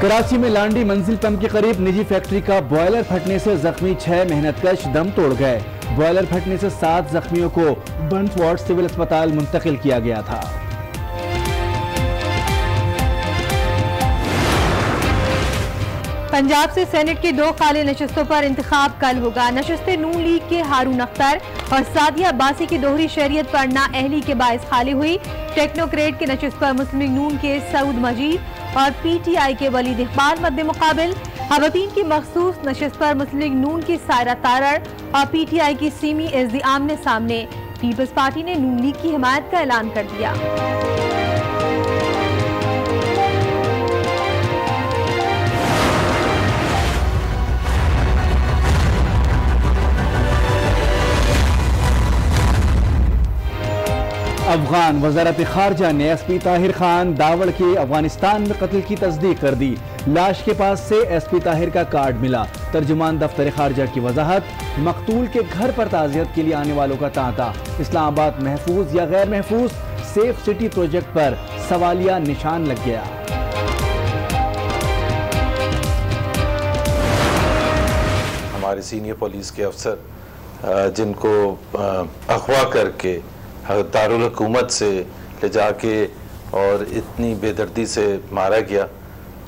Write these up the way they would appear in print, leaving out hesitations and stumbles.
कराची में लांडी मंजिल पंप के करीब निजी फैक्ट्री का बॉयलर फटने से जख्मी 6 मेहनतकश दम तोड़ गए। बॉयलर फटने से 7 जख्मियों को बर्न्स वार्ड सिविल अस्पताल मुंतकिल किया गया था। पंजाब से सेनेट की 2 खाली नशस्तों पर इंतखाब कल होगा। नशस्तें नून लीग के हारून अख्तर और सादिया अब्बासी की दोहरी शरीयत पर नाअहली के बायस खाली हुई। टेक्नोक्रेट की नशस्त पर मुस्लिम लीग नून के सऊद मजीद और PTI के वलीद इकबाल मद्दे मुकाबिल। खवातीन की मखसूस नशस्त पर मुस्लिम लीग नून की सायरा तारड़ और PTI की सीमी एसडी आमने सामने। पीपल्स पार्टी ने नून लीग की हिमायत का ऐलान कर दिया। अफगान वज़ारत खारजा ने SP ताहिर खान दावड़ के अफगानिस्तान में कत्ल की तस्दीक कर दी। लाश के पास से SP ताहिर का कार्ड मिला। तर्जुमान दफ्तर खारजा की वजाहत, मकतूल के घर पर ताज़ियत के लिए आने वालों का तांता। इस्लामाबाद महफूज या गैर महफूज सेफ सिटी प्रोजेक्ट पर सवालिया निशान लग गया। हमारे सीनियर पुलिस के अफसर जिनको अगवा करके दारुल हुकूमत से ले जाके और इतनी बेदर्दी से मारा गया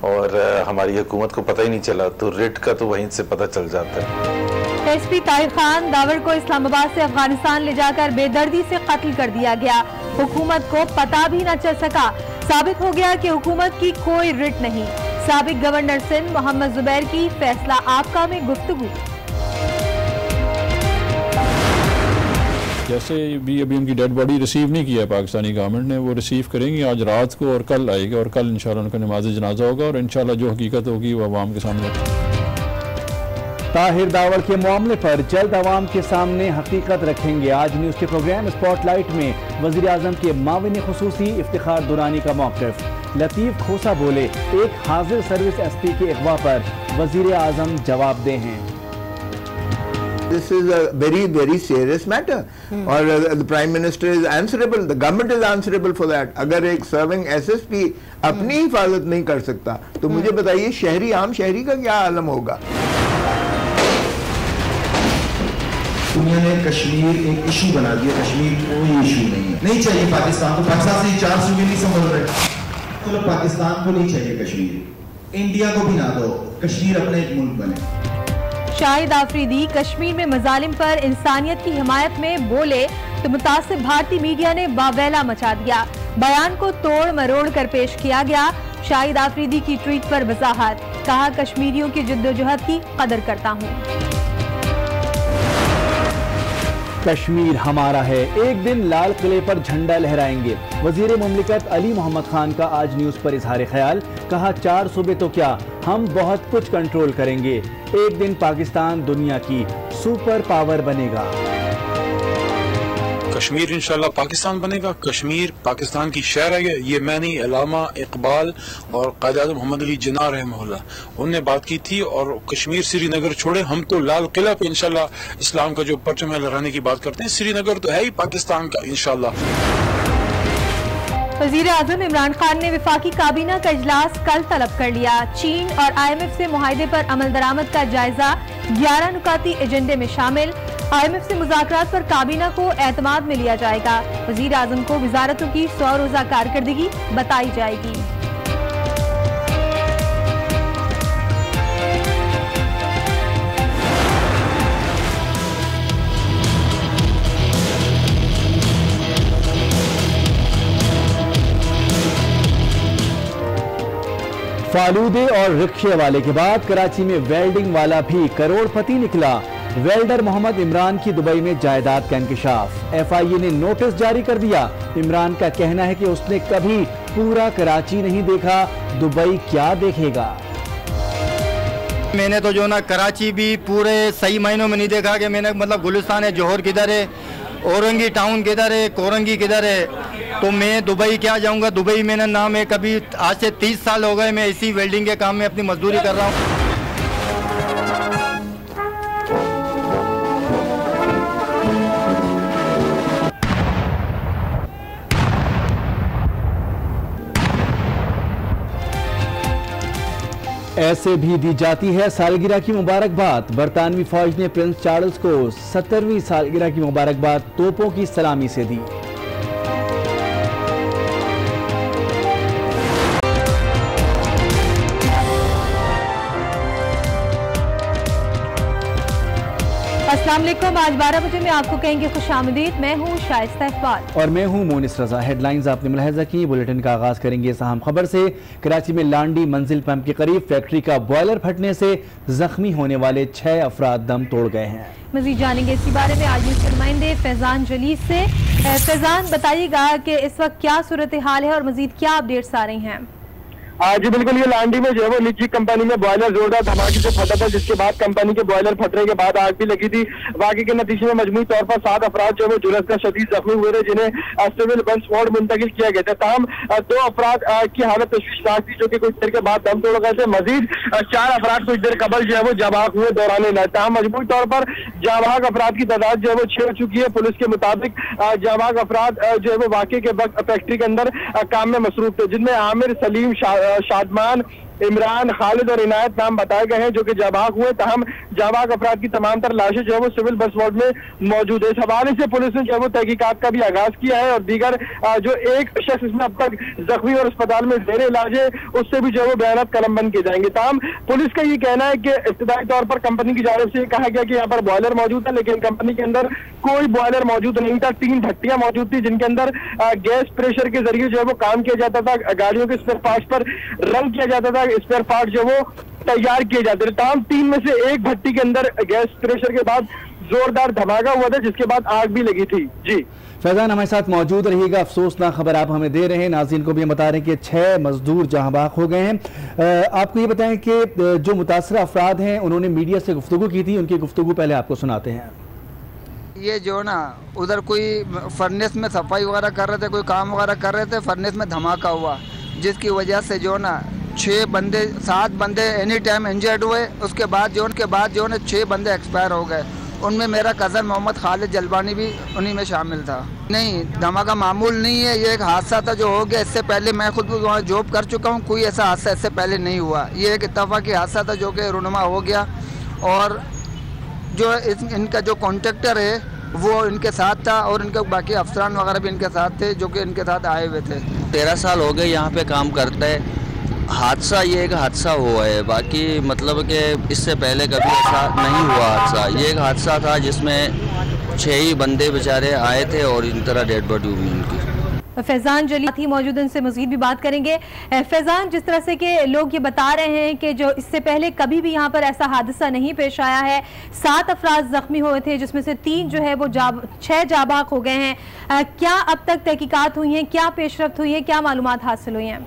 और हमारी हुकूमत को पता ही नहीं चला, तो रेट का तो वहीं से पता चल जाता है। SP ताहिर खान दावड़ को इस्लामाबाद से अफगानिस्तान ले जाकर बेदर्दी से कत्ल कर दिया गया। हुकूमत को पता भी न चल सका। साबित हो गया कि हुकूमत की कोई रिट नहीं। साबिक गवर्नर सिंध मोहम्मद जुबैर की फैसला आपका में गुफ्तगू। जैसे भी अभी उनकी डेड बॉडी रिसीव नहीं किया है पाकिस्तानी गवर्नमेंट ने, वो रिसीव करेंगे आज रात को और कल आएगा और कल इंशाल्लाह उनका नमाज जनाजा होगा और इंशाल्लाह जो हकीकत होगी वो अवाम के सामने। ताहिर दावड़ के मामले पर जल्द अवाम के सामने हकीकत रखेंगे। आज न्यूज़ के प्रोग्राम स्पॉटलाइट में वज़ीर आज़म के माविन खुसूसी इफ्तिखार दुरानी का मौक़िफ़। लतीफ़ खोसा बोले, एक हाजिर सर्विस SP के अगवा पर वज़ीर आज़म जवाबदेह हैं। This is a very, very serious matter. और the Prime Minister is answerable, the government is answerable for that. अगर एक serving SSP अपनी हिफाजत नहीं कर सकता तो मुझे बताइए शहरी आम शहरी का क्या आलम होगा। दुनिया ने कश्मीर एक इशू बना दिया। कश्मीर कोई इशू नहीं है, नहीं चाहिए पाकिस्तान को। पाकिस्तान से 4 सूबे नहीं संभल रहे, तो पाकिस्तान को नहीं चाहिए कश्मीर। इंडिया को भी ना दो, कश्मीर अपना एक मुल्क बने। शाहिद आफरीदी कश्मीर में मजालिम पर इंसानियत की हिमायत में बोले तो मुतासिब भारतीय मीडिया ने बावैला मचा दिया। बयान को तोड़ मरोड़ कर पेश किया गया। शाहिद आफरीदी की ट्वीट पर वजाहत, कहा कश्मीरियों की जिद्दोजहद की कदर करता हूँ। कश्मीर हमारा है, एक दिन लाल किले पर झंडा लहराएंगे। वजीर मुमलिकत अली मोहम्मद खान का आज न्यूज़ पर इजहार ख्याल, कहा 4 सूबे तो क्या, हम बहुत कुछ कंट्रोल करेंगे। एक दिन पाकिस्तान दुनिया की सुपर पावर बनेगा। कश्मीर इंशाल्लाह पाकिस्तान बनेगा। कश्मीर पाकिस्तान की शहर है। ये मैं नहीं, अल्लामा इकबाल और कायद-ए-आज़म मोहम्मद अली जिन्ना रहमहुल्लाह उनने बात की थी। और कश्मीर श्रीनगर छोड़े, हम तो लाल किला पे इंशाल्लाह इस्लाम का जो परचम है लहराने की बात करते हैं। श्रीनगर तो है ही पाकिस्तान का इंशाल्लाह। वज़ीर आज़म इमरान खान ने वफाकी काबीना का इजलास कल तलब कर लिया। चीन और IMF से मुआहदे पर अमल दरामद का जायजा 11 नुकाती एजेंडे में शामिल। IMF से मुज़ाकरात पर काबीना को एतमाद में लिया जाएगा। वज़ीर आज़म को वज़ारतों की 100 रोज़ा कारकर्दगी बताई जाएगी। फालूदे और रिक्शे वाले के बाद कराची में वेल्डिंग वाला भी करोड़पति निकला। वेल्डर मोहम्मद इमरान की दुबई में जायदाद का इंकशाफ। FIA ने नोटिस जारी कर दिया। इमरान का कहना है कि उसने कभी पूरा कराची नहीं देखा, दुबई क्या देखेगा। मैंने तो जो ना कराची भी पूरे सही महीनों में नहीं देखा कि मैंने मतलब गुलिस्तान है, जौहर किधर है, औरंगी टाउन किधर है, कोरंगी किधर है। तो मैं दुबई क्या जाऊंगा। दुबई मैंने ना मैं कभी आज से 30 साल हो गए मैं इसी वेल्डिंग के काम में अपनी मजदूरी कर रहा हूँ। ऐसे भी दी जाती है सालगिरह की मुबारकबाद। बरतानवी फौज ने प्रिंस चार्ल्स को 70वीं सालगिरह की मुबारकबाद तोपों की सलामी से दी। अस्सलाम वालेकुम। आज 12 बजे में आपको कहेंगे खुशामदीद। मैं हूँ शाइस्ता इकबाल और मैं हूँ मोनिस रजा। हेडलाइंस आपने मुलाहिजा की। बुलेटिन का आगाज करेंगे इस अहम खबर से। कराची में लांडी मंजिल पंप के करीब फैक्ट्री का बॉयलर फटने से जख्मी होने वाले 6 अफराद दम तोड़ गए हैं। मजीद जानेंगे इसी बारे में आज न्यूज़ के नुमाइंदे फैजान जलीस से। फैजान, बताइएगा कि इस वक्त क्या सूरत हाल है और मजीद क्या अपडेट्स आ रही हैं? जी बिल्कुल, ये लांडी में जो है वो निजी कंपनी में बॉयलर जोरदार धमाके से फटा था, जिसके बाद कंपनी के बॉयलर फटने के बाद आग भी लगी थी। वाकई के नतीजे में मजमूई तौर पर 7 अफराद जो है झुलस कर शदीद जख्मी हुए थे, जिन्हें सिविल बेंच वार्ड मुंतकिल किया गया था। तमाम 2 अफराद की हालत तशवीशनाक थी, जो कि कुछ देर के बाद दम तोड़ गए थे। मजीद 4 अफराद कुछ देर कबल जो है वो जाबाक हुए दौरान इलाज। तमाम मजमूई तौर पर जाबाक अफराद की तादाद जो है वो 6 हो चुकी है। पुलिस के मुताबिक जाबाक अफराद जो है वो वाकई के वक्त फैक्ट्री के अंदर काम में मसरूफ थे, जिनमें आमिर, सलीम, शादमान, इमरान, खालिद और इनायत नाम बताए गए हैं, जो कि जाबाक हुए। तहम जाबाक अफराद की तमाम तर लाशें जो है वो सिविल बस वार्ड में मौजूद है। इस हवाले से पुलिस ने जो है वो तहकीकात का भी आगाज किया है और दीगर जो एक शख्स इसमें अब तक जख्मी और अस्पताल में जेर इलाज है, उससे भी जो है वो बयानात कलमबंद किए जाएंगे। तहम पुलिस का ये कहना है कि इब्तिदाई तौर पर कंपनी की जानिब से कहा गया कि यहाँ पर बॉयलर मौजूद है, लेकिन कंपनी के अंदर कोई बॉयलर मौजूद नहीं था। 3 भट्टियां मौजूद थी, जिनके अंदर गैस प्रेशर के जरिए जो है वो काम किया जाता था। गाड़ियों के स्पेयर पार्ट्स पर रंग किया जाता था, स्पेयर पार्ट जो वो तैयार किए जाते थे। तमाम 3 में से एक भट्टी के अंदर गैस प्रेशर के बाद जोरदार धमाका हुआ था, जिसके बाद आग भी लगी थी। जी फैजान, हमारे साथ मौजूद रहिएगा। अफसोसनाक खबर आप हमें दे रहे हैं। नाज़रीन को भी हम बता रहे हैं कि 6 मजदूर जहां बाक हो गए हैं। आपको ये बताएं कि जो मुतासरा अफराद हैं उन्होंने मीडिया से गुफ्तगू की थी, उनकी गुफ्तगू पहले आपको सुनाते हैं। ये जो ना उधर कोई फर्नेस में सफाई वगैरह कर रहे थे, कोई काम वगैरह कर रहे थे, फर्नेस में धमाका हुआ, जिसकी वजह से जो ना 7 बंदे एनी टाइम इंजर्ड हुए। उसके बाद जो 6 बंदे एक्सपायर हो गए। उनमें मेरा कज़न मोहम्मद खालिद जलबानी भी उन्हीं में शामिल था। नहीं, धमाका मामूल नहीं है, ये एक हादसा था जो हो गया। इससे पहले मैं खुद वहाँ जॉब कर चुका हूँ, कोई ऐसा हादसा इससे पहले नहीं हुआ। ये एक इत्तफाकी हादसा था जो कि रुनुमा हो गया। और जो इनका जो कॉन्ट्रैक्टर है वो इनके साथ था और इनके बाकी अफसरान वगैरह भी इनके साथ थे, जो कि इनके साथ आए हुए थे। 13 साल हो गए यहाँ पे काम करते हैं। हादसा ये एक हादसा हुआ है, बाकी मतलब कि इससे पहले कभी ऐसा नहीं हुआ हादसा। ये एक हादसा था जिसमें 6 ही बंदे बेचारे आए थे और इन तरह डेड बॉडी हुई उनकी। फैजान जलीस ही मौजूद, उनसे मजीद भी बात करेंगे। फैजान, जिस तरह से कि लोग ये बता रहे हैं कि जो इससे पहले कभी भी यहाँ पर ऐसा हादसा नहीं पेश आया है, 7 अफराद जख्मी हुए थे, जिसमें से 3 जो है वो 6 जाबाक हो गए हैं। क्या अब तक तहकीकात हुई हैं, क्या पेशरफ्त हुई है, क्या मालूमात हासिल हुई हैं?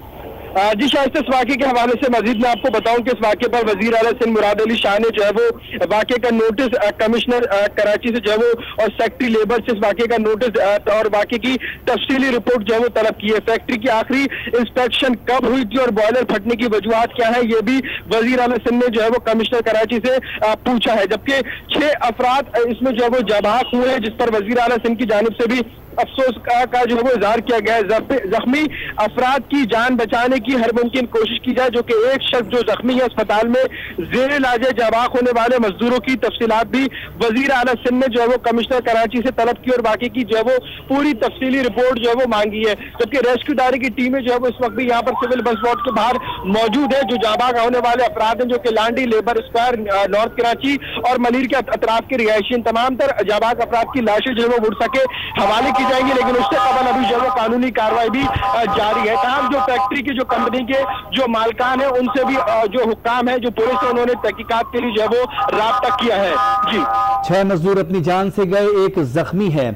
जी शायद इस वाक़े के हवाले से मजीद मैं आपको बताऊं कि इस वाक़े पर वज़ीर आला सिंध मुराद अली शाह ने जो है वो वाक़े का नोटिस कमिश्नर कराची से जो है वो और सेक्रेटरी लेबर से इस वाक़े का नोटिस और वाक़े की तफसीली रिपोर्ट जो है वो तलब की है। फैक्ट्री की आखिरी इंस्पेक्शन कब हुई थी और बॉयलर फटने की वजूहात क्या है, ये भी वज़ीर आला सिंध ने जो है वो कमिश्नर कराची से पूछा है। जबकि 6 अफराद इसमें जो है वो जाबाक हुए हैं, जिस पर वज़ीर आला सिंध की जानिब से भी अफसोस का जो है वो इजहार किया गया है। जख्मी अफराद की जान बचाने की हर मुमकिन कोशिश की जाए, जो कि एक शख्स जो जख्मी है अस्पताल में जेर इलाज जाबाक होने वाले मजदूरों की तफसीलात भी वजीर आला सिंध ने जो है वो कमिश्नर कराची से तलब की और बाकी की जो है वो पूरी तफसीली रिपोर्ट जो है वो मांगी है। जबकि रेस्क्यू दायरे की टीमें जो है वो इस वक्त भी यहाँ पर सिविल बस वार्ड के बाहर मौजूद है। जो जाबाक होने वाले अफराद हैं, जो कि Landhi, Labour Square, North Karachi और मलिर के अतराफ के रिहायशी, तमाम तर जाबाक अफराद की लाशें जो है वो मुड़ सके हवाले की जाएंगी, लेकिन उससे कबल अभी जो है कानूनी कार्रवाई भी जारी है। तमाम जो फैक्ट्री के जो कंपनी के जो मालकान है उनसे भी जो हुक्काम है, जो पुलिस है, उन्होंने तहकीकात के लिए जो है वो राब्ता किया है। जी 6 मजदूर अपनी जान से गए, एक जख्मी है।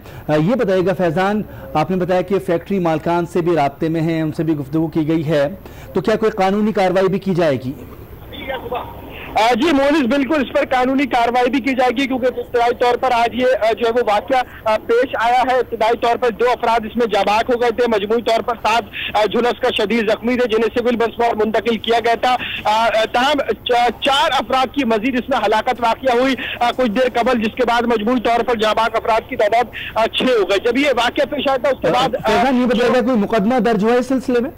ये बताइएगा फैजान, आपने बताया कि फैक्ट्री मालकान से भी राब्ते में हैं, उनसे भी गुफ्तगू की गई है, तो क्या कोई कानूनी कार्रवाई भी की जाएगी? जी मोनिस, बिल्कुल इस पर कानूनी कार्रवाई भी की जाएगी, क्योंकि इब्तिदाई तौर पर आज ये जो है वो वाकया पेश आया है। इब्तिदाई तौर पर 2 अफराद इसमें जाबाक हो गए थे, मजमूई तौर पर 7 झुलस का शदीद जख्मी थे, जिन्हें सिविल बस वार्ड मुंतकिल किया गया था। तमाम 4 अफराद की मजीद इसमें हलाकत वाकया हुई कुछ देर कबल, जिसके बाद मजमूई तौर पर जाबाक अफराद की तादाद 6 हो गई। जब ये वाकया पेश आया था उसके बाद ये बताइएगा कोई मुकदमा दर्ज हुआ इस सिलसिले में?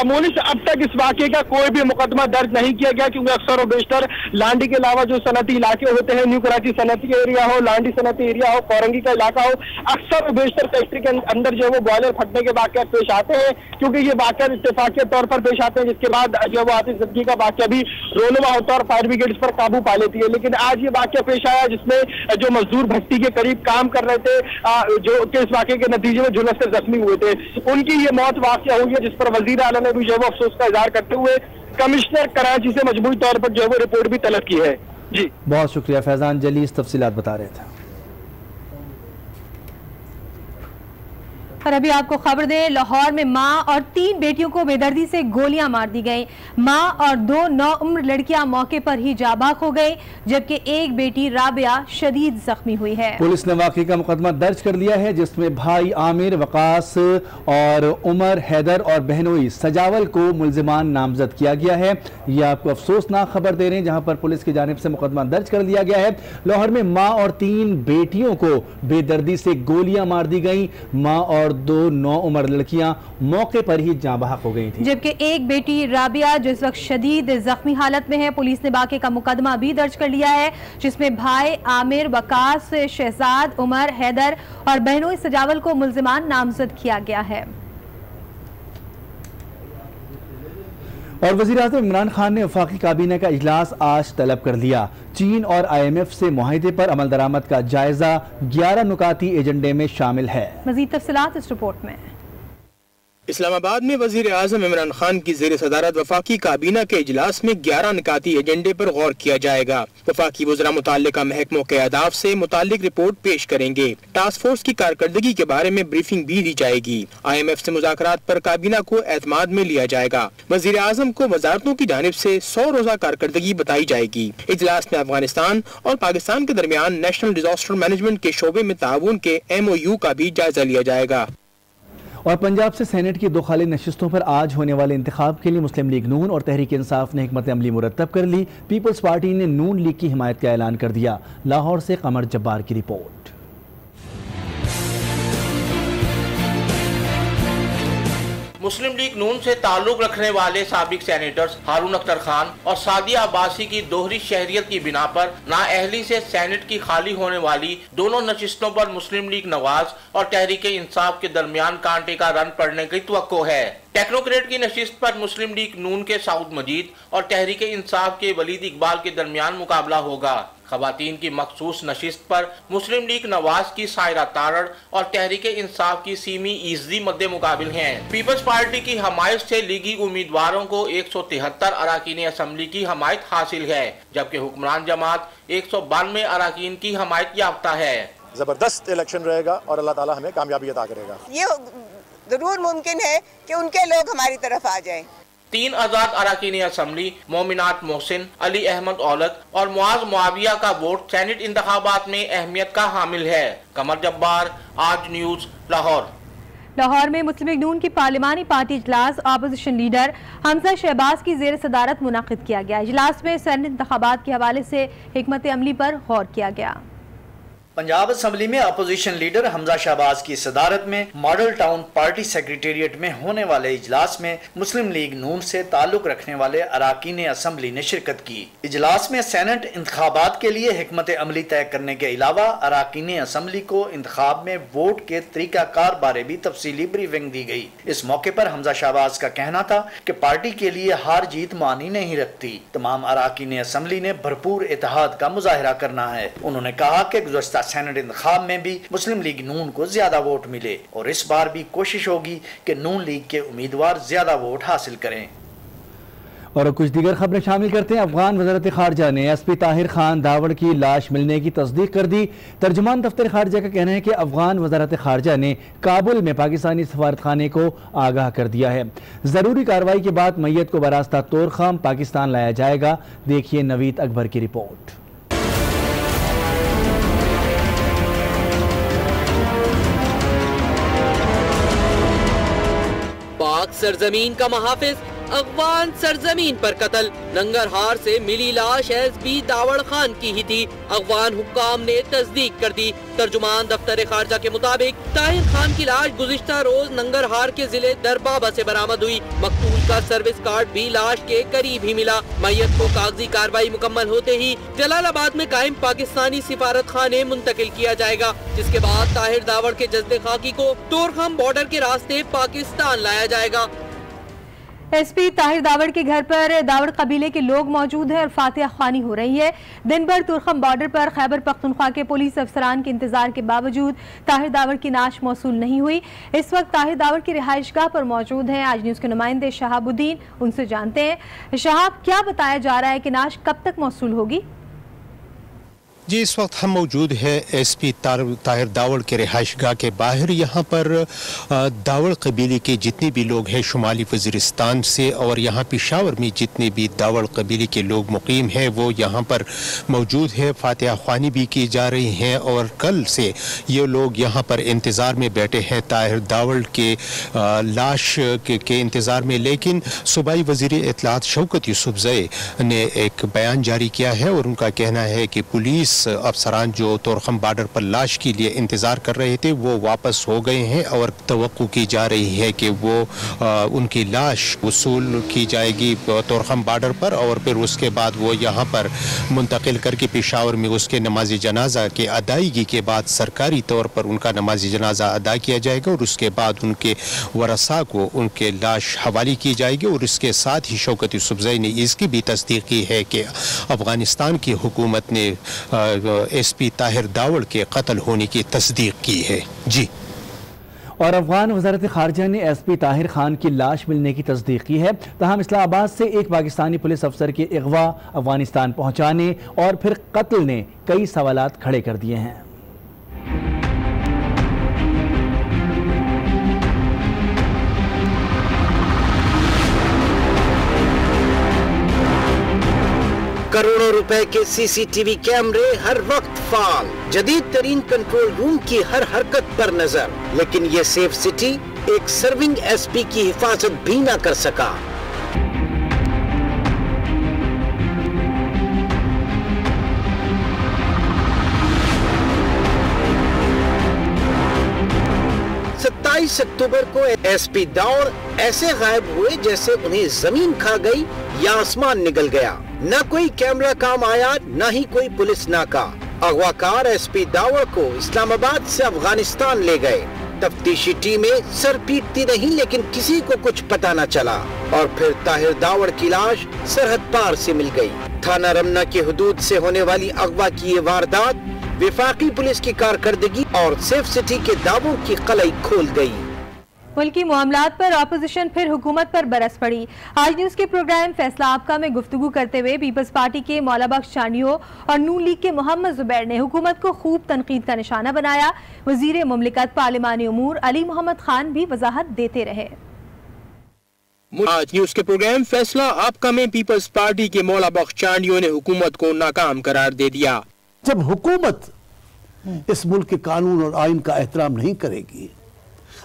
मोनिस, अब तक इस वाकये का कोई भी मुकदमा दर्ज नहीं किया गया, क्योंकि अक्सर और बेशतर लांडी के अलावा जो सनती इलाके होते हैं, न्यू कराची सनती एरिया हो, लांडी सनती एरिया हो, कोरंगी का इलाका हो, अक्सर और बेशतर फैक्ट्री के अंदर जो है वो बॉयलर फटने के वाकयात पेश आते हैं, क्योंकि ये वाकयात इत्तेफाकी तौर पर पेश आते हैं, जिसके बाद जो है वो आतिशबाजी का वाकया भी रोनुमा होता है और फायर ब्रिगेड पर काबू पा लेती है। लेकिन आज ये वाकया पेश आया जिसमें जो मजदूर भट्टी के करीब काम कर रहे थे, जो कि इस वाकये के नतीजे में झुलस कर जख्मी हुए थे, उनकी ये मौत वाकया हुई है, जिस पर वजीर आला ने भी जो है वो अफसोस का इजहार करते हुए कमिश्नर कराची से मजबूरी तौर पर जो है वो रिपोर्ट भी तलब की है। जी बहुत शुक्रिया फैजान जली, इस तफसीलात बता रहे थे। और अभी आपको खबर दें, लाहौर में मां और 3 बेटियों को बेदर्दी से गोलियां मार दी गईं। मां और 2 नौउम्र लड़कियां मौके पर ही जाबाक हो गई, जबकि एक बेटी राबिया शदीद जख्मी हुई है। पुलिस ने वाकये का मुकदमा दर्ज कर लिया है, जिसमें भाई आमिर, वकास और उमर, हैदर और बहनोई सजावल को मुल्जिमान नामजद किया गया है। यह आपको अफसोसनाक खबर दे रहे हैं, जहां पर पुलिस की जानिब से मुकदमा दर्ज कर लिया गया है। लाहौर में मां और 3 बेटियों को बेदर्दी से गोलियां मार दी गई। मां और 2 नौउम्र लड़कियां मौके पर ही जाँ बहक हो गई थी, जबकि एक बेटी राबिया जो इस वक्त शदीद जख्मी हालत में है। पुलिस ने वाकये का मुकदमा भी दर्ज कर लिया है, जिसमें भाई आमिर, वकास, शहजाद, उमर, हैदर और बहनोई सजावल को मुल्जिमान नामजद किया गया है। और वज़ीर-ए-आज़म इमरान खान ने वफाकी काबीना का इजलास आज तलब कर लिया। चीन और IMF से मुआहिदे पर अमल दरामद का जायजा 11 नुकाती एजेंडे में शामिल है। मज़ीद तफसीलात इस रिपोर्ट में। इस्लामाबाद में वज़ीर-ए-आज़म इमरान खान की ज़ेर सदारत वफाकी काबीना के इजलास में 11 निकाती एजेंडे पर गौर किया जाएगा। वफाकी वज़रा मुताल्लिका महकमों के अहदाफ से मुताल्लिक रिपोर्ट पेश करेंगे। टास्क फोर्स की कारकर्दगी के बारे में ब्रीफिंग भी दी जाएगी। IMF से मुज़ाकरात पर काबीना को एतमाद में लिया जाएगा। वज़ीर-ए-आज़म को वजारतों की जानिब से 100 रोज़ा कारकर्दगी बताई जाएगी। इजलास में अफगानिस्तान और पाकिस्तान के दरमियान नेशनल डिजास्टर मैनेजमेंट के शोबे में ताउन के MOU का भी जायजा लिया जाएगा। और पंजाब से सेनेट की 2 खाली नशिस्तों पर आज होने वाले इंतखाब के लिए मुस्लिम लीग नून और तहरीक इंसाफ ने हिकमत अमली मुरतब कर ली। पीपल्स पार्टी ने नून लीग की हिमायत का ऐलान कर दिया। लाहौर से कमर जब्बार की रिपोर्ट। मुस्लिम लीग नून से ताल्लुक रखने वाले साबिक सेनेटर्स हारून अख्तर खान और सादिया अब्बासी की दोहरी शहरियत की बिना पर नाअहली से सेनेट की खाली होने वाली दोनों नशिस्तों पर मुस्लिम लीग नवाज और तहरीक इंसाफ के दरमियान कांटे का रन पड़ने की तवक्को है। टेक्नोक्रेट की नशिस्त पर मुस्लिम लीग नून के साउद मजीद और तहरीक इंसाफ के वलीद इकबाल के दरमियान मुकाबला होगा। खवातीन की मखसूस नशिस्त पर मुस्लिम लीग नवाज की सायरा तारड़ और तहरीक इंसाफ की सीमी ईजदी मद्दे मुकाबिल हैं। पीपल्स पार्टी की हमायत से लीगी उम्मीदवारों को 173 अराकीन असम्बली की हमायत हासिल है, जबकि हुक्मरान जमात 192 अराकीन की हमायत याफ्ता है। जबरदस्त इलेक्शन रहेगा और अल्लाह ताला हमें कामयाबी अता करेगा। ये जरूर मुमकिन है कि उनके लोग हमारी तरफ आ जाएं। 3 आजाद अराकीन असम्बली मोमिनात मोहसिन, अली अहमद औलत और मुआज मुआविया का वोट सेनेट इंतखाबात में अहमियत का हामिल है। कमर जब्बार, आज न्यूज, लाहौर। लाहौर में मुस्लिम लीग नून की पार्लिमानी पार्टी इजलास अपोजिशन लीडर हमजा शहबाज की जेर सदारत मुनाकिद किया गया। इजलास में सेनेट इंतखाबात के हवाले से हिकमत अमली पर गौर किया गया। पंजाब असम्बली में अपोजिशन लीडर हमजा शहबाज की सदारत में मॉडल टाउन पार्टी सेक्रेटेरिएट में होने वाले इजलास में मुस्लिम लीग नून से ताल्लुक रखने वाले अराकीन असम्बली ने शिरकत की। इजलास में सेनेट इंतखाबात के लिए हिकमत अमली तय करने के अलावा अराकीन असम्बली को इंतखाब में वोट के तरीकाकार बारे भी तफसीली ब्रीफिंग दी गई। इस मौके पर हमजा शहबाज का कहना था कि पार्टी के लिए हार जीत मानी नहीं रखती। तमाम अराकीन असम्बली ने भरपूर इत्तेहाद का मुजाहिरा करना है। उन्होंने कहा कि गुज़श्ता सेनेट इंतखाब में भी मुस्लिम लीग नून को ज्यादा वोट मिले और इस बार भी कोशिश होगी कि नून लीग के उम्मीदवार ज्यादा वोट हासिल करें। और कुछ दीगर खबरें शामिल करते हैं। अफगान वज़ारत खारजा ने SP ताहिर खान दावड़ की लाश मिलने की तस्दीक कर दी। तर्जुमान दफ्तर खारजा का कहना है कि अफगान वज़ारत खारजा ने काबुल में पाकिस्तानी सफारतखाने को आगाह कर दिया है। जरूरी कार्रवाई के बाद मैयत को बरास्ता तोरखाम पाकिस्तान लाया जाएगा। देखिए नवीद अकबर की रिपोर्ट। पाक सरजमीन का महाफिज अफगान सरजमीन पर कत्ल। नंगरहार से मिली लाश SP दावड़ खान की ही थी। अफगान हुक्काम ने तस्दीक कर दी। तर्जुमान दफ्तर खारजा के मुताबिक ताहिर खान की लाश गुज़िश्ता रोज नंगरहार के जिले दरबाबा से बरामद हुई। मकतूल उनका सर्विस कार्ड भी लाश के करीब ही मिला। मैयत को कागजी कार्रवाई मुकम्मल होते ही जलालाबाद में कायम पाकिस्तानी सिफारत खाने मुंतकिल किया जाएगा, जिसके बाद ताहिर दावड़ के जज्बे खाकी को तोरखम बॉर्डर के रास्ते पाकिस्तान लाया जाएगा। एसपी ताहिर दावड़ के घर पर दावड़ कबीले के लोग मौजूद हैं और फातिहा ख्वानी हो रही है। दिन भर तुरखम बॉर्डर पर खैबर पख्तूनख्वा के पुलिस अफसरान के इंतजार के बावजूद ताहिर दावड़ की नाश मौसूल नहीं हुई। इस वक्त ताहिर दावड़ की रिहाइशगाह पर मौजूद हैं आज न्यूज के नुमाइंदे शहाबुद्दीन, उनसे जानते हैं। शहाब, क्या बताया जा रहा है कि नाश कब तक मौसूल होगी? जी, इस वक्त हम मौजूद है एसपी ताहिर दावड़ के रिहाइशगाह के बाहर। यहाँ पर दावड़ कबीले के जितने भी लोग हैं शुमाली वज़ीरिस्तान से और यहाँ पेशावर में जितने भी दावड़ कबीले के लोग मुकीम हैं वो यहाँ पर मौजूद है। फातिहा ख्वानी भी की जा रही हैं और कल से ये लोग यहाँ पर इंतज़ार में बैठे हैं ताहिर दावड़ के लाश के इंतज़ार में। लेकिन सूबाई वज़ीर इत्तलात शौकत यूसुफज़ई ने एक बयान जारी किया है और उनका कहना है कि पुलिस अफसरान जो तोरखम बॉर्डर पर लाश के लिए इंतजार कर रहे थे वो वापस हो गए हैं और तवक्को की जा रही है कि वो उनकी लाश वसूल की जाएगी तोरखम बॉर्डर पर और फिर उसके बाद वो यहाँ पर मुंतकिल करके पेशावर में उसके नमाज जनाजा के अदायगी के बाद सरकारी तौर पर उनका नमाज जनाजा अदा किया जाएगा और उसके बाद उनके वरसा को उनके लाश हवाले की जाएगी। और इसके साथ ही शौकत यूसुफज़ई ने इसकी भी तस्दीक की है कि अफगानिस्तान की हुकूमत ने एसपी ताहिर दावड़ के कत्ल होने की तस्दीक की है। जी, और अफगान वज़ारत ख़ारजा ने एसपी ताहिर खान की लाश मिलने की तस्दीक की है। तहम इस्लामाबाद से एक पाकिस्तानी पुलिस अफसर के अगवा, अफगानिस्तान पहुँचाने और फिर कत्ल ने कई सवालात खड़े कर दिए हैं। करोड़ों रुपए के सीसीटीवी कैमरे हर वक्त फाल, जदीद तरीन कंट्रोल रूम की हर हरकत पर नजर, लेकिन ये सेफ सिटी एक सर्विंग एसपी की हिफाजत भी न कर सका। अक्टूबर को एसपी दावड़ ऐसे गायब हुए जैसे उन्हें जमीन खा गई या आसमान निगल गया। न कोई कैमरा काम आया, न ही कोई पुलिस नाका। अगवाकार एसपी दावड़ को इस्लामाबाद से अफगानिस्तान ले गए। तफ्तीशी टीमें सर पीटती रही लेकिन किसी को कुछ पता न चला और फिर ताहिर दावड़ की लाश सरहद पार से मिल गई। थाना रमना की हुदूद से होने वाली अगवा की ये वारदात विफाकी पुलिस की कारकर्दगी और सेफ सिटी के दावों की कलई खोल गई। मुल्की मामलात पर अपोजिशन फिर हुकूमत पर बरस पड़ी। आज न्यूज के प्रोग्राम फैसला आपका में गुफ्तगू करते हुए पीपल्स पार्टी के मौला बख्श चांडियो और नून लीग के मोहम्मद जुबैर ने हुकूमत को खूब तनकीद का निशाना बनाया। वजीर मुमलिकत पार्लिमानी उमूर अली मोहम्मद खान भी वजाहत देते रहे। आज न्यूज के प्रोग्राम फैसला आपका में पीपल्स पार्टी के मौला बख्श चांडियो ने हुकूमत को नाकाम करार दे दिया। जब हुकूमत इस मुल्क के कानून और आइन का एहतराम नहीं करेगी,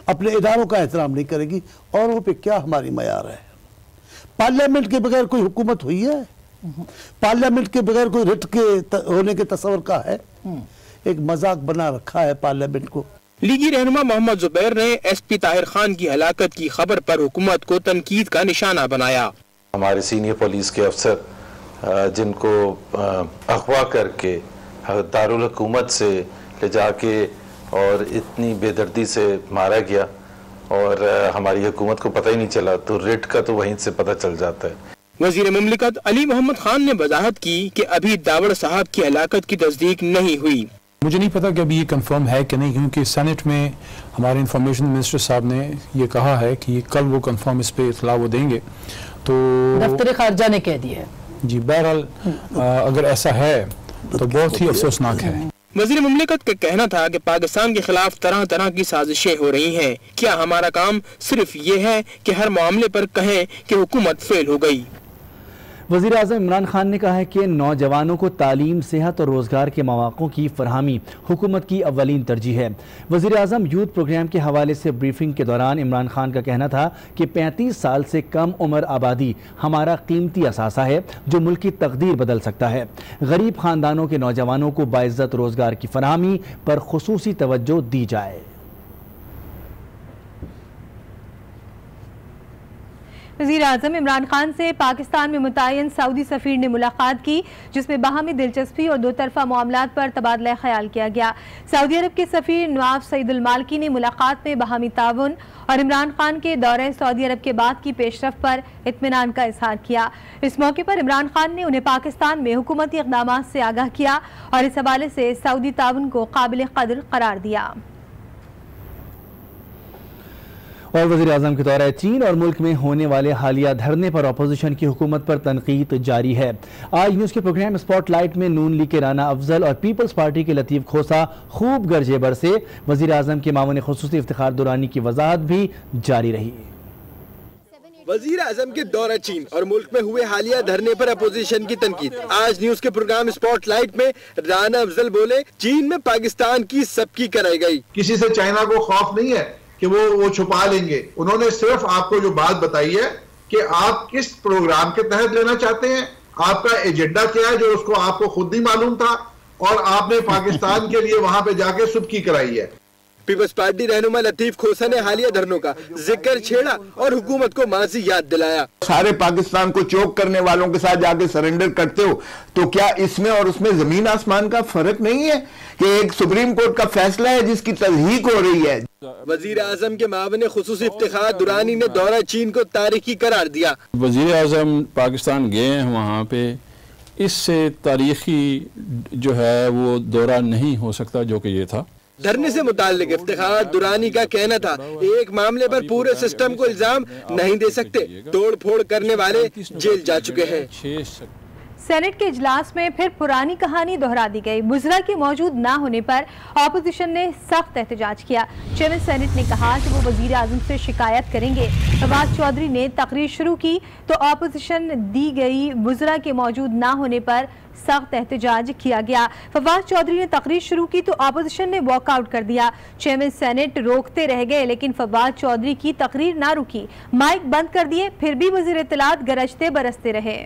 अपने इदारों का एहतराम नहीं करेगी, औरों पे क्या हमारी मयार है? पार्लियामेंट के बगैर कोई हुकूमत हुई है? पार्लियामेंट के बगैर कोई रिट के होने के तस्वर का है? एक मजाक बना रखा है पार्लियामेंट को। लीगी रहनुमा मोहम्मद जुबैर ने एसपी ताहिर खान की हलाकत की खबर पर हुकूमत को तनकीद का निशाना बनाया। हमारे सीनियर पुलिस के अफसर जिनको अगवा करके दारुल हुकूमत से ले जाके और इतनी बेदर्दी से मारा गया और हमारी हुकूमत को पता ही नहीं चला, तो रेट का तो वहीं से पता चल जाता है। वजीर मुमलिकत अली मोहम्मद खान ने वजाहत की कि अभी दावड़ साहब की हलाकत की तस्दीक नहीं हुई। मुझे नहीं पता कि अभी ये कंफर्म है कि नहीं, क्योंकि सेनेट में हमारे इंफॉर्मेशन मिनिस्टर साहब ने ये कहा है कि कल वो कंफर्म इस पे इतला वो देंगे। तो दफ्तर खारजा ने कह दिया है। जी, बहरहाल अगर ऐसा है तो बहुत ही अफसोसनाक है। वज़ीर मुमलिकत का कहना था कि पाकिस्तान के खिलाफ तरह तरह की साजिशें हो रही हैं। क्या हमारा काम सिर्फ ये है कि हर मामले पर कहें कि हुकूमत फेल हो गई? वज़ीर आज़म इमरान खान ने कहा है कि नौजवानों को तालीम, सेहत और रोज़गार के मौक़ों की फरहमी हुकूमत की अव्वलीन तरजीह है। वज़ीर आज़म यूथ प्रोग्राम के हवाले से ब्रीफिंग के दौरान इमरान खान का कहना था कि 35 साल से कम उम्र आबादी हमारा कीमती असासा है जो मुल्क की तकदीर बदल सकता है। गरीब ख़ानदानों के नौजवानों को बाइज़्ज़त रोज़गार की फरहमी पर खुसूसी तवज्जो दी जाए। वज़ीर-ए-आज़म इमरान खान से पाकिस्तान में मुतय्यन सऊदी सफ़ीर ने मुलाकात की, जिसमें बाहमी दिलचस्पी और दो तरफ़ा मामलात पर तबादला ख्याल किया गया। सऊदी अरब के सफ़ीर नवाफ सईद अल मालकी ने मुलाकात में बाहमी ताउन और इमरान खान के दौरे सऊदी अरब के बाद की पेशरफ्त पर इत्मीनान का इजहार किया। इस मौके पर इमरान खान ने उन्हें पाकिस्तान में हुकूमती इक़दामात से आगाह किया और इस हवाले से सऊदी ताउन को काबिल क़द्र करार दिया। और वज़ीर-ए-आज़म के दौरे चीन और मुल्क में होने वाले हालिया धरने पर अपोजिशन की हुकूमत पर तनकीद जारी है। आज न्यूज़ के प्रोग्राम स्पॉटलाइट में नून लीग के राना अफजल और पीपल्स पार्टी के लतीफ़ खोसा खूब गरजे बरसे। वज़ीर-ए-आज़म के मामून ख़ुसूसी इफ्तिखार दुरानी की वजाहत भी जारी रही। वजीर आजम के दौरा चीन और मुल्क में हुए हालिया धरने पर अपोजिशन की तनकीद। आज न्यूज के प्रोग्राम स्पॉटलाइट में राना अफजल बोले, चीन में पाकिस्तान की सबकी कराई गई। किसी से चाइना को खौफ नहीं है कि वो छुपा लेंगे। उन्होंने सिर्फ आपको जो बात बताई है कि आप किस प्रोग्राम के तहत लेना चाहते हैं, आपका एजेंडा क्या है, जो उसको आपको खुद नहीं मालूम था और आपने पाकिस्तान के लिए वहां पे जाके सुबकी कराई है। पीपल्स पार्टी रहनुमा लतीफ खोसा ने हालिया धरनों का जिक्र छेड़ा और हुकूमत को माजी याद दिलाया। सारे पाकिस्तान को चोक करने वालों के साथ जाके सरेंडर करते हो तो क्या इसमें और उसमें जमीन आसमान का फर्क नहीं है कि एक सुप्रीम कोर्ट का फैसला है जिसकी तस्दीक हो रही है। वजीर आजम के मामले खुसूसी इफ्तिखार दुरानी ने दौरा चीन को तारीखी करार दिया। वजीर आजम पाकिस्तान गए हैं, वहाँ पे इससे तारीखी जो है वो दौरा नहीं हो सकता जो कि ये था। धरने से मुताल्लिक इफ्तिखार दुरानी का कहना था, एक मामले पर पूरे सिस्टम को इल्जाम नहीं दे सकते, तोड़ फोड़ करने वाले जेल जा चुके हैं। सेनेट के इजलास में फिर पुरानी कहानी दोहरा दी गई। बुजरा के मौजूद न होने पर ऑपोजिशन ने सख्त एहतजाज किया। चेयरमैन सेनेट ने कहा कि वो वजीर आजम से शिकायत करेंगे। फवाद चौधरी ने तकरीर शुरू की तो ऑपोजिशन दी गई बुजरा के मौजूद न होने पर सख्त एहतजाज किया गया। फवाद चौधरी ने तकरीर शुरू की तो ऑपोजिशन ने वॉकआउट कर दिया। चेयरमैन सेनेट रोकते रह गए लेकिन फवाद चौधरी की तकरीर ना रुकी, माइक बंद कर दिए, फिर भी वजीर इत्तलात गरजते बरसते रहे।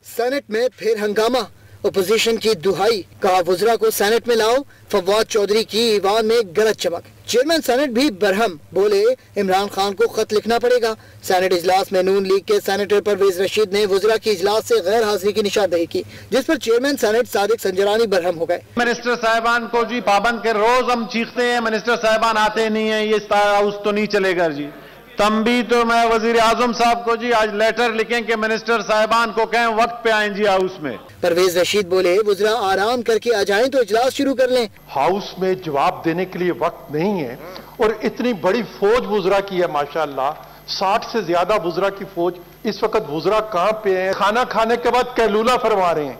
सेनेट में फिर हंगामा, अपोजिशन की दुहाई, कहा वुज़रा को सेनेट में लाओ। फवाद चौधरी की ईवान में गलत चमक। चेयरमैन सेनेट भी बरहम, बोले इमरान खान को खत लिखना पड़ेगा। सेनेट इजलास में नून लीग के सेनेटर परवेज रशीद ने वुज़रा की इजलास से गैर हाजिरी की निशानदेही की, जिस पर चेयरमैन सेनेट सादिक संजरानी बरहम हो गए। मिनिस्टर साहिबान को जी पाबंद के रोज हम चीखते हैं, मिनिस्टर साहिबान आते नहीं है, ये हाउस तो नहीं चलेगा जी। तंबी तो मैं वजीर आजम साहब को जी आज लेटर लिखें कि मिनिस्टर साहिबान को कहें वक्त पे आए जी हाउस में। परवेज रशीद बोले वुज़रा आराम करके आ जाएं तो इजलास शुरू कर लें। हाउस में जवाब देने के लिए वक्त नहीं है और इतनी बड़ी फौज वुज़रा की है माशाअल्लाह, 60 से ज्यादा वुज़रा की फौज। इस वक्त वुज़रा कहां पे है? खाना खाने के बाद कैलूला फरमा रहे हैं,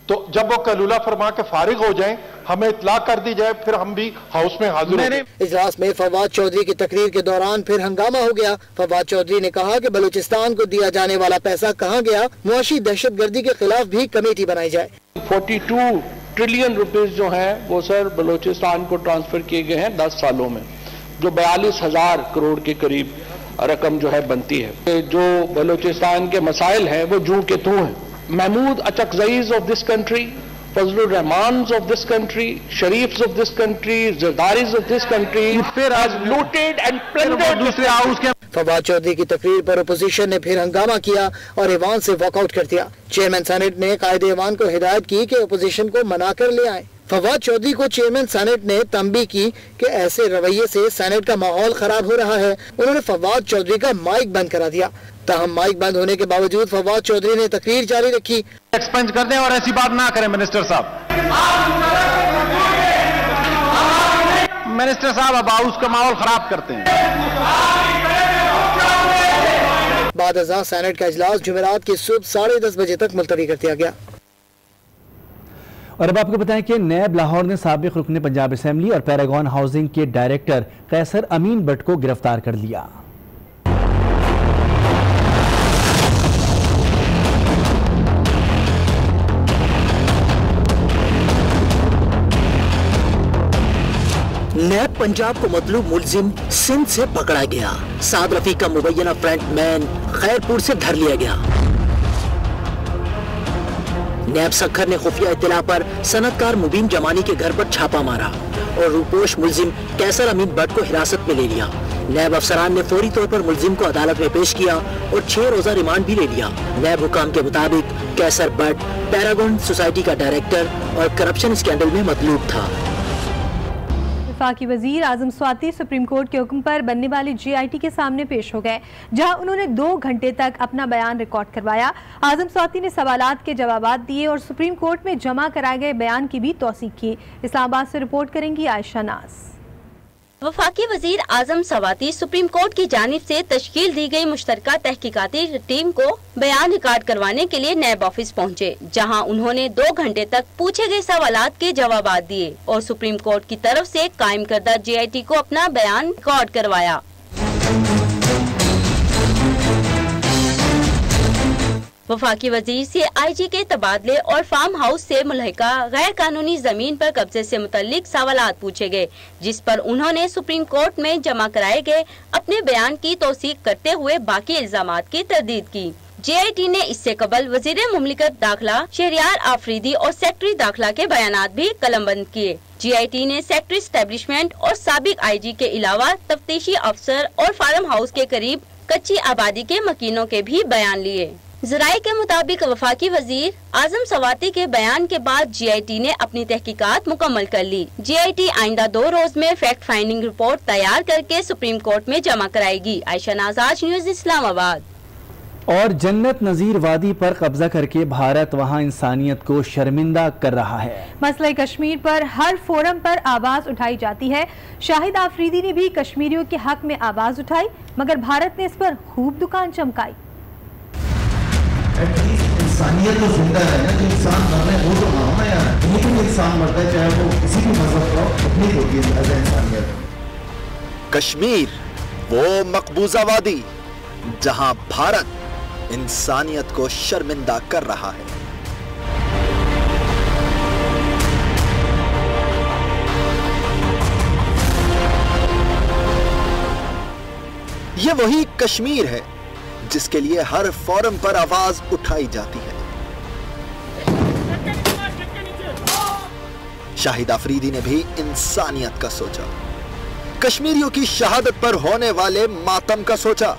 तो जब वो कैलूला फरमा के फारिग हो जाएं हमें इत्तला कर दी जाए, फिर हम भी हाउस में हाजिर होंगे। इजलास में फवाद चौधरी की तकरीर के दौरान फिर हंगामा हो गया। फवाद चौधरी ने कहा कि बलूचिस्तान को दिया जाने वाला पैसा कहां गया, मुआशी दहशतगर्दी के खिलाफ भी कमेटी बनाई जाए। 42 ट्रिलियन रुपीस जो है वो सर बलूचिस्तान को ट्रांसफर किए गए हैं 10 सालों में, जो 42,000 करोड़ के करीब रकम जो है बनती है। जो बलूचिस्तान के मसाइल हैं वो जूं के तू हैं। Mahmood Achakzais of this country, Fazlur Rehmans of this country, Sharifs of this country, Zardaris of this country has looted and plundered दूसरे हाउस के। फवाद चौधरी की तकरीर पर अपोजिशन ने फिर हंगामा किया और ईवान से वॉकआउट कर दिया। चेयरमैन सेनेट ने कायदे ईवान को हिदायत की कि अपोजिशन को मना कर ले आए। फवाद चौधरी को चेयरमैन सेनेट ने तंबी की कि ऐसे रवैये से सेनेट का माहौल खराब हो रहा है। उन्होंने फवाद चौधरी का माइक बंद करा दिया। ताहम माइक बंद होने के बावजूद फवाद चौधरी ने तकरीर जारी रखी। एक्सपेंस कर दें और ऐसी बात ना करें मिनिस्टर साहब। मिनिस्टर साहब अब हाउस का माहौल खराब करते हैं। बाद अज़ां सेनेट का इजलास जुमेरात की सुबह 10:30 बजे तक मुलतवी कर दिया गया। और अब आपको बताएं कि नैब लाहौर ने साबिक रुकने पंजाब असेंबली और पैरागॉन हाउसिंग के डायरेक्टर कैसर अमीन भट्ट को गिरफ्तार कर लिया। नैब पंजाब को मतलूब मुलजिम सिंध से पकड़ा गया। साद रफी का मुबैना फ्रंटमैन खैरपुर से धर लिया गया। नैब सखर ने खुफिया इत्तला पर सनतकार मुबीन जमानी के घर पर छापा मारा और रूपोश मुलजिम कैसर अमीन भट्ट को हिरासत में ले लिया। नैब अफसरान ने फौरी तौर पर मुलजिम को अदालत में पेश किया और 6 रोजा रिमांड भी ले लिया। नैब हुकाम के मुताबिक कैसर बट पैरागॉन सोसाइटी का डायरेक्टर और करप्शन स्कैंडल में मतलूब था। वफाकी वजीर आजम स्वाति सुप्रीम कोर्ट के हुक्म पर बनने वाले GIT के सामने पेश हो गए, जहां उन्होंने 2 घंटे तक अपना बयान रिकॉर्ड करवाया। आजम स्वाति ने सवालात के जवाबात दिए और सुप्रीम कोर्ट में जमा कराए गए बयान की भी तौसीक की। इस्लामाबाद से रिपोर्ट करेंगी आयशा नाज। वफाकी वजीर आजम सवाती सुप्रीम कोर्ट की जानिब से तश्कील दी गई मुश्तरका तहकीकाती टीम को बयान रिकॉर्ड करवाने के लिए नैब ऑफिस पहुंचे, जहां उन्होंने 2 घंटे तक पूछे गए सवालात के जवाबात दिए और सुप्रीम कोर्ट की तरफ से कायम करदा GIT को अपना बयान रिकॉर्ड करवाया। वफाकी वजीर से IG के तबादले और फार्म हाउस से मुल्हिका गैर कानूनी जमीन पर कब्जे से मुतल्लिक सवालात पूछे गए, जिस पर उन्होंने सुप्रीम कोर्ट में जमा कराए गए अपने बयान की तौसीक करते हुए बाकी इल्जामात की तरदीद की। GIT ने इससे कबल वजीर मुमलिकत दाखिला शहरियार आफरीदी और सेक्रेटरी दाखिला के बयानात भी कलमबंद किए। GIT ने सेक्रेटरी एस्टेब्लिशमेंट और साबिक IG के अलावा तफ्तीशी अफसर और फार्म हाउस के करीब कच्ची आबादी के मकीनों के भी बयान लिए। ज़राए के मुताबिक वफाकी वजीर आजम सवाती के बयान के बाद GIT ने अपनी तहकीकात मुकम्मल कर ली। GIT आइंदा 2 रोज में फैक्ट फाइंडिंग रिपोर्ट तैयार करके सुप्रीम कोर्ट में जमा कराएगी। आयशा नाज, आज न्यूज़ इस्लामाबाद। और जन्नत नजीर वादी पर कब्जा करके भारत वहां इंसानियत को शर्मिंदा कर रहा है। मसला कश्मीर पर हर फोरम पर आवाज उठाई जाती है। शाहिद आफरीदी ने भी कश्मीरियों के हक में आवाज उठाई, मगर भारत ने इस पर खूब दुकान चमकाई। इंसानियत तो जिंदा है ना, जो इंसान मर रहे वो तो माना यार, नहीं तो इंसान मरता है चाहे वो किसी भी मजहब का, अपनी होती है एज इंसानियत। कश्मीर वो मकबूजा वादी जहां भारत इंसानियत को शर्मिंदा कर रहा है। ये वही कश्मीर है जिसके लिए हर फोरम पर आवाज उठाई जाती है। शाहिद आफरीदी ने भी इंसानियत का सोचा, कश्मीरियों की शहादत पर होने वाले मातम का सोचा।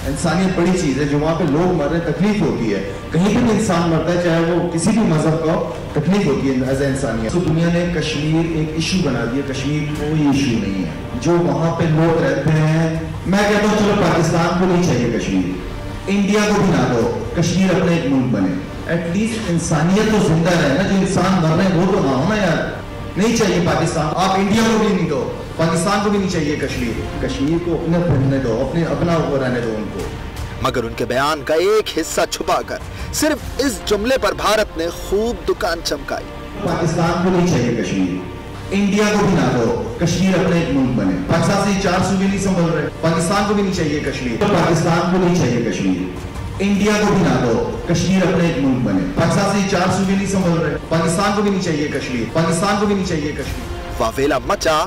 इंसानियत बड़ी चीज है, जो वहाँ पे लोग मर रहे तकलीफ होती है, कहीं पे भी इंसान मरता है चाहे वो किसी भी मजहब का, तकलीफ होती है एज इंसानियत। तो दुनिया ने कश्मीर एक इशू बना दिया, कश्मीर कोई इशू नहीं है। जो वहाँ पे लोग रहते हैं, मैं कहता हूँ चलो पाकिस्तान को नहीं चाहिए कश्मीर, इंडिया को भी ना दो, कश्मीर अपना एक मुल्क बने। एटलीस्ट इंसानियत तो जिंदा रहे ना, जो इंसान मर रहे हैं वो तो ना हो ना यार। नहीं चाहिए पाकिस्तान, आप इंडिया को भी नहीं दो, पाकिस्तान को भी नहीं चाहिए कश्मीर, कश्मीर को अपने रहने दो, अपने अपना ऊपर रहने दो उनको। मगर उनके बयान का एक हिस्सा छुपाकर सिर्फ इस जुमले पर भारत ने खूब दुकान चमकाई। पाकिस्तान को नहीं चाहिए कश्मीर, इंडिया को भी ना दो, कश्मीर अपने एक मुल्क बने। पाकिस्तान से 4 सूबे नहीं संभल रहे, पाकिस्तान को भी नहीं चाहिए कश्मीर, पाकिस्तान को नहीं चाहिए कश्मीर, इंडिया को भी ना दो, कश्मीर अपने एक मुल्क बने। पाकिस्तान से 4 सूबे नहीं संभल रहे, पाकिस्तान को भी नहीं चाहिए कश्मीर, पाकिस्तान को भी नहीं चाहिए कश्मीर। वावेला मचा